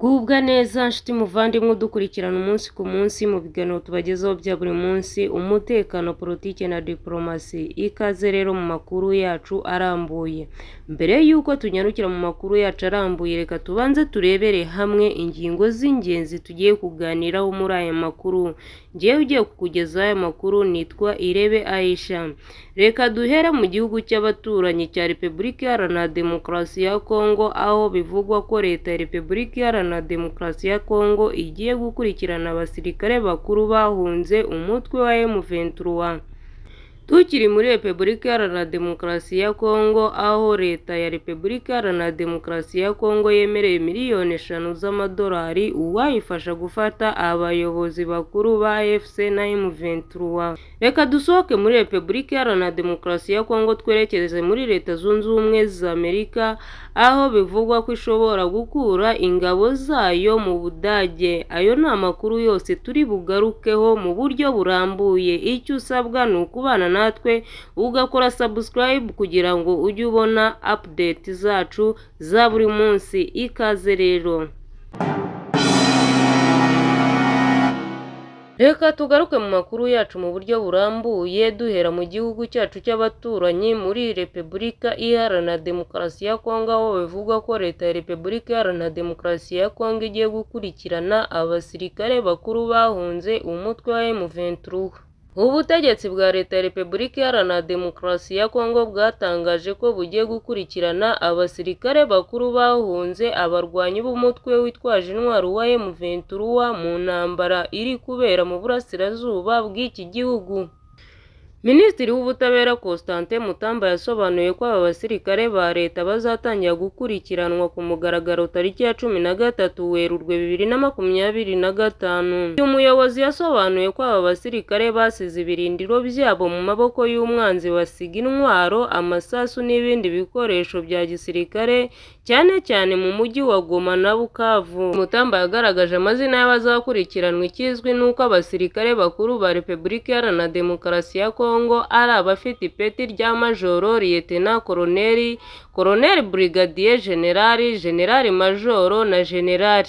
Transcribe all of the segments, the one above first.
Gubwa neza nshuti muvandimwe udukurikirana umunsi ku munsi mu biganiro tubagezaho bya buri munsi, umutekano, politiki na diplomasi. Ikaze rero mu makuru yacu arambuye. Mbere y'uko tunyarukira mu makuru yacu arambuye, reka tubanze turebere hamwe ingingo z'ingenzi tugiye kuganiraho muri aya makuru. Njyewe ugiye kukugezaho aya makuru nitwa Irebe Aisha. Reka duhere mu gihugu cy'abaturanyi cya Repubulika Iharanira Demokarasi ya Kongo, aho bivugwa ko leta ya Repubulika Iharanira Demokarasi ya Kongo igiye gukurikirana abasirikare bakuru bahunze umutwe wa M23. Tukiri muri Repubulika Iharanira Demokarasi ya Kongo, aho leta ya Repubulika Iharanira Demokarasi ya Kongo yemereye miliyoni 5 z'amadolari uwayifasha gufata abayobozi bakuru ba AFC na M23. Reka dusohoke muri Repubulika Iharanira Demokarasi ya Kongo twerekeze muri Leta Zunze Ubumwe za Amerika, aho bivugwa ko ishobora gukura ingabo zayo mu Budage. Ayo ni amakuru yose turi bugarukeho mu buryo burambuye. Icyo usabwa ni ukubana natwe ugakora subscribe kugira ngo ujye ubona update zacu za buri munsi. Ikaze rero. Reka tugaruke mu makuru yacu mu buryo burambuye duhera mu gihugu cyacu cy'abaturanyi muri Repubulika Iharanira Demokarasi ya Kongo, aho bivugwa ko leta ya Repubulika Iharanira Demokarasi ya Kongo igiye gukurikirana abasirikare bakuru bahunze umutwe wa M23. Ubutegetsi bwa leta ya Repubulika Iharanira Demokarasi ya Kongo bwatangaje ko bugiye gukurikirana abasirikare bakuru bahunze abarwanyi b'umutwe witwaje intwaro wa M23 mu ntambara iri kubera mu burasirazuba bw'iki gihugu. Minisitiri w'Ubutabera Constantin Mutamba yasobanuye ko aba basirikare ba leta bazatangira gukurikiranwa ku mugaragaro tariki ya 13 Werurwe 2025. Uyu muyobozi yasobanuye ko aba basirikare basize ibirindiro byabo mu maboko y'umwanzi, basiga intwaro, amasasu n'ibindi bikoresho bya gisirikare cyane cyane mu mujyi wa Goma na Bukavu. Mutamba yagaragaje amazina y'abazakurikiranwa. Ikizwi nuko abasirikare bakuru ba Repubulika Iharanira Demokarasi ya Kongo ari abafite ipeti rya majoro, liyetena koloneli, koloneli brigadier generali, generali majoro na generali.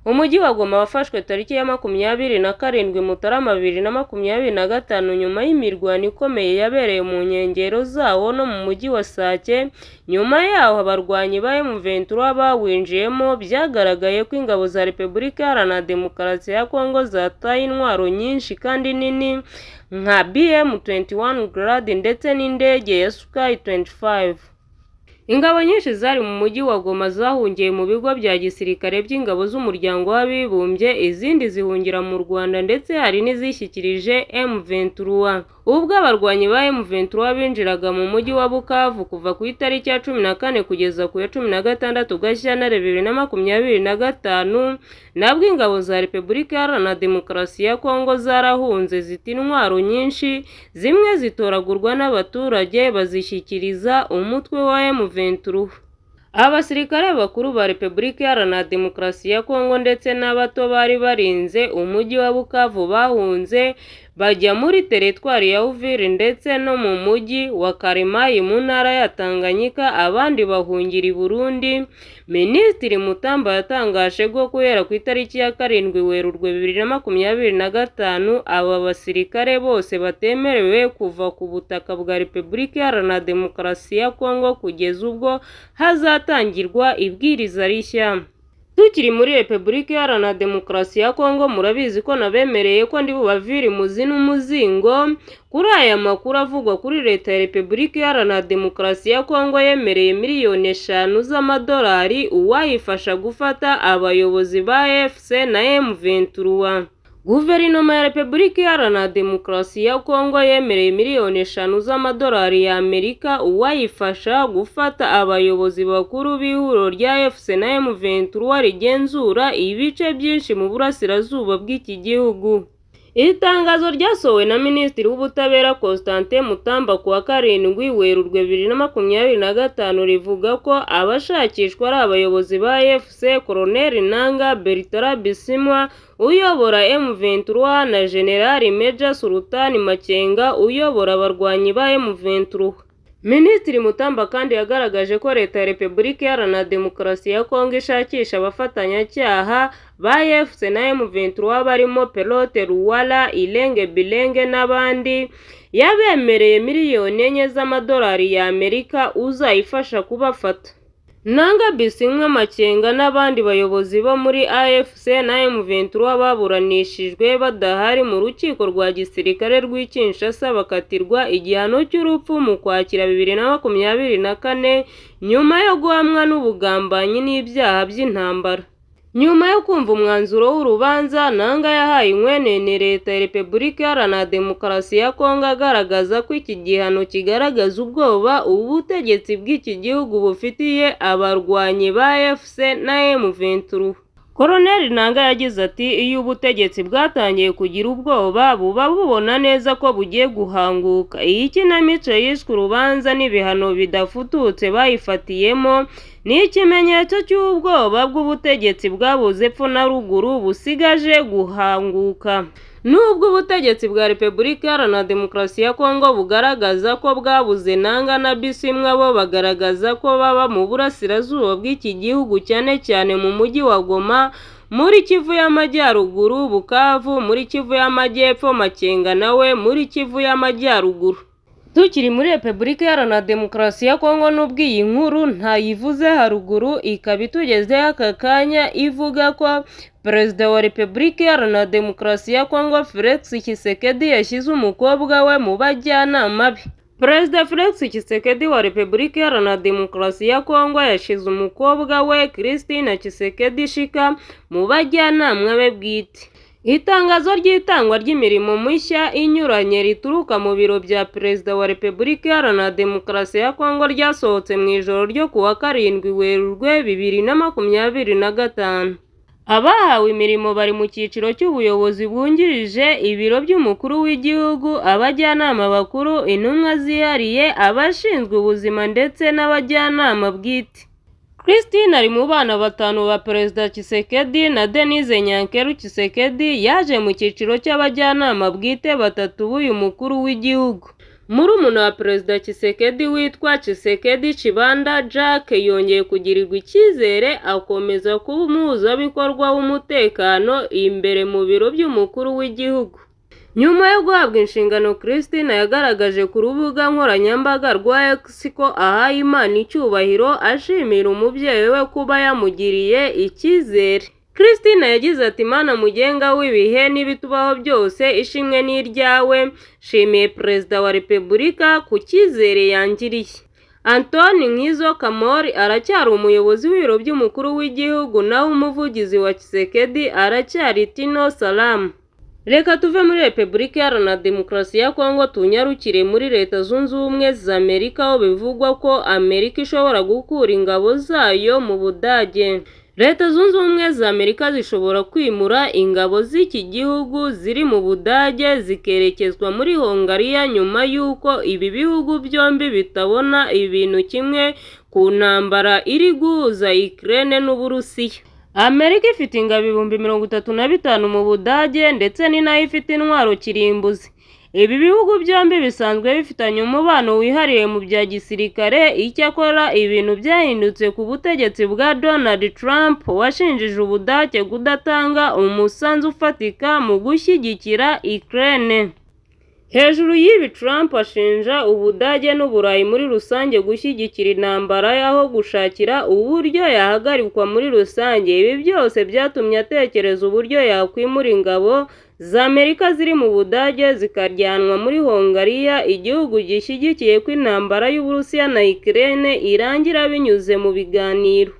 Umujyi wa Goma wafashwe tariki ya 27 Mutarama 2025 nyuma y'imirwano ikomeye yabereye mu nkengero zawo no mu mujyi wa Sake. Nyuma yaho abarwanyi ba M23 bawinjiyemo, byagaragaye ko ingabo za Repubulika Iharanira Demokarasi ya Kongo zataye intwaro nyinshi kandi nini nka BM21 Grad ndetse n'indege ya Sukhoi 25. Ingabo nyinshi zari mu mujyi wa Goma zahungiye mu bigo bya gisirikare by'ingabo z'umuryango w'abibumbye, izindi zihungira mu Rwanda ndetse hari n'izishyikirije M23. Ubwo abarwanyi ba M23 binjiraga mu mujyi wa Bukavu kuva ku itariki ya 14 kugeza ku ya 16 Gashyantare 2025, nabwo ingabo za Repubulika Iharanira Demokarasi ya Kongo zarahunze zita intwaro nyinshi, zimwe zitoragurwa n'abaturage bazishyikiriza umutwe wa M23. Abasirikare bakuru ba Repubulika Iharanira Demokarasi ya Kongo ndetse n'abato bari barinze umujyi wa Bukavu bahunze bajya muri teritwari ya Uvira ndetse no mu mujyi wa Karemayi mu ntara ya Tanganyika, abandi bahungira i Burundi. Minisitiri Mutamba yatangaje ko guhera ku itariki ya 7 Werurwe 2025 aba basirikare bose batemerewe kuva ku butaka bwa Repubulika Iharanira Demokarasi ya Kongo kugeza ubwo hazatangirwa ibwiriza rishya. Tukiri muri Repubulika Iharanira Demokarasi ya Kongo, murabizi ko nabemereye ko ndi bubavire muzi n'umuzingo kuri aya makuru avugwa kuri leta ya Repubulika Iharanira Demokarasi ya Kongo yemereye miliyoni 5 z'amadolari uwayifasha gufata abayobozi ba AFC na M23. Guverinoma ya Repubulika Iharanira Demokarasi ya Kongo yemereye miliyoni 5 z'amadolari ya Amerika uwayifasha gufata abayobozi bakuru b'ihuriro rya AFC na M23 rigenzura ibice byinshi mu burasirazuba bw'iki gihugu. Iri tangazo ryasohowe na Minisitiri w'Ubutabera Constantin Mutamba ku wa 7 Werurwe 2025 rivuga ko abashakishwa ari abayobozi ba AFC, Colonel Nanga Bertrand Bisimwa uyobora M23 na General Major Sultan Makenga uyobora abarwanyi ba M23. Minisitiri Mutamba kandi yagaragaje ko Leta ya Repubulika Iharanira Demokarasi ya Kongo ishakisha abafatanyacyaha ba AFC na M23 barimo Pelote Luwala, Ilenge Bilenge n'abandi, yabemereye miliyoni 4 z'amadolari y'Amerika uzayifasha kubafata. Nanga Bisimwa Makenga n'abandi bayobozi bo muri AFC na M23 baburanishijwe badahari mu rukiko rwa gisirikare rw'i Kinshasa bakatirwa igihano cy'urupfu mu Kwakira 2024 nyuma yo guhamwa n'ubugambanyi n'ibyaha by'intambara. Nyuma yo kumva umwanzuro w'urubanza, Nanga yahaye inkwenene Leta ya Repubulika Iharanira Demokarasi ya Kongo agaragaza ko iki gihano kigaragaza ubwoba ubutegetsi bw'iki gihugu bufitiye abarwanyi ba AFC na M23. Koloneli Nanga yagize ati iyo ubutegetsi bwatangiye kugira ubwoba buba bubona neza ko bugiye guhanguka. Iyi kinamico yishwe urubanza n'ibihano bidafututse bayifatiyemo ni ikimenyetso cy'ubwoba bw'ubutegetsi bwabuze epfo na ruguru busigaje guhanguka. Nubwo ubutegetsi bwa Repubulika Iharanira Demokarasi ya Kongo bugaragaza ko bwabuze Nanga na Bisimwa, bo bagaragaza ko baba mu burasirazuba bw'iki gihugu cyane cyane mu mujyi wa Goma, muri Kivu y'Amajyaruguru, Bukavu muri Kivu y'Amajyepfo, Makenga nawe muri Kivu y'Amajyaruguru. Tukiri muri Repubulika Iharanira Demokarasi ya Kongo, n'ubwo iyi nkuru ntayivuze haruguru ikaba itugezeho aka kanya ivuga ko Perezida wa Repubulika Iharanira Demokarasi ya Kongo Felix Tshisekedi yashyize umukobwa we mu bajyanama be. Perezida Felix Tshisekedi wa Repubulika Iharanira Demokarasi ya Kongo yashyize umukobwa we Christine Tshisekedi Shika mu bajyanama be bwite. Itangazo ry'itangwa ry'imirimo mishya inyuranye rituruka mu biro bya Perezida wa Repubulika Iharanira Demokarasi ya Kongo ryasohotse mu ijoro ryo kuwa 7 Werurwe 2025. Abahawe imirimo bari mu cyiciro cy'ubuyobozi bwungirije, ibiro by'umukuru w'igihugu, abajyanama bakuru, intumwa zihariye, abashinzwe ubuzima ndetse n'abajyanama bwite. Christine ari mu bana 5 ba Perezida Tshisekedi, na Denise Nyankeru Tshisekedi yaje mu cyiciro cy'abajyanama bwite 3 b'uyu mukuru w'igihugu. Murumuna wa Perezida Tshisekedi witwa Tshisekedi Chibanda Jack yongeye kugirirwa icyizere akomeza kuba umuhuzabikorwa w'umutekano imbere mu biro by'umukuru w'igihugu. Nyuma yo guhabwa inshingano, Christine yagaragaje ku rubuga nkoranyambaga rwa X ko ahaye Imana icyubahiro ashimira umubyeyi we kuba yamugiriye icyizere. Christine yagize ati Mana mugenga w'ibihe n'ibitubaho byose, ishimwe n'iryawe, shimiye Perezida wa Repubulika ku cyizere yangiriye. Antoine Nkizo Kamori aracyari umuyobozi w'ibiro by'umukuru w'igihugu, naho umuvugizi wa Tshisekedi aracyari Tino Salam. Reka tuve muri Repubulika Iharanira Demokarasi ya Kongo tunyarukire muri Leta Zunze Ubumwe za Amerika, aho bivugwa ko Amerika ishobora gukura ingabo zayo mu Budage. Leta Zunze Ubumwe za Amerika zishobora kwimura ingabo z'iki gihugu ziri mu Budage zikerekezwa muri Hongariya nyuma y'uko ibi bihugu byombi bitabona ibintu kimwe ku ntambara iri guhuza Ukraine n'Uburusiya. Amerika ifite ingabo 35,000 mu Budage ndetse ni nayo ifite intwaro kirimbuzi. Ibi bihugu byombi bisanzwe bifitanye umubano wihariye mu bya gisirikare. Icyakora ibintu byahindutse ku butegetsi bwa Donald Trump washinjije Ubudage kudatanga umusanzu ufatika mu gushyigikira Ukraine. Hejuru y'ibi, Trump ashinja Ubudage n'Uburayi muri rusange gushyigikira intambara yaho gushakira uburyo yahagarikwa muri rusange. Ibi byose byatumye atekereza uburyo yakwimura ingabo za Amerika ziri mu Budage zikaryanwa muri Hongariya, igihugu gishyigikiye ko intambara y'Uburusiya na Ukraine irangira binyuze mu biganiro.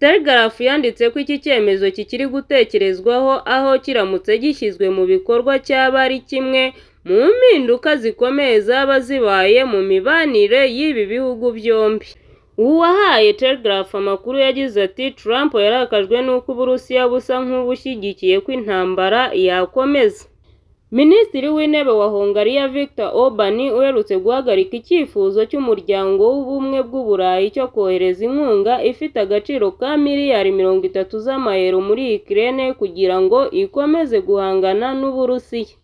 Telegraph yanditse ko iki cyemezo kikiri gutekerezwaho, aho kiramutse gishyizwe mu bikorwa cyaba ari kimwe mu mpinduka zikomeye zaba zibaye mu mibanire y'ibi bihugu byombi. Uwahaye Telegraph amakuru yagize ati Trump yarakajwe n'uko Uburusiya busa nk'ubushyigikiye ko intambara yakomeza. Minisitiri w'intebe wa Hongariya Viktor Orban uherutse guhagarika icyifuzo cy'umuryango w'ubumwe bw'Uburayi cyo kohereza inkunga ifite agaciro ka miliyari 30 z'amayero muri Ukraine kugira ngo ikomeze guhangana n'Uburusiya.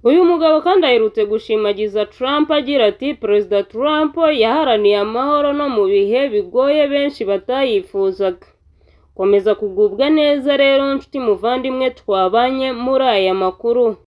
Uyu mugabo kandi aherutse gushimagiza Trump agira ati Perezida Trump yaharaniye amahoro no mu bihe bigoye benshi batayifuzaga. Komeza kugubwa neza rero nshuti muvandimwe twabanye muri aya makuru.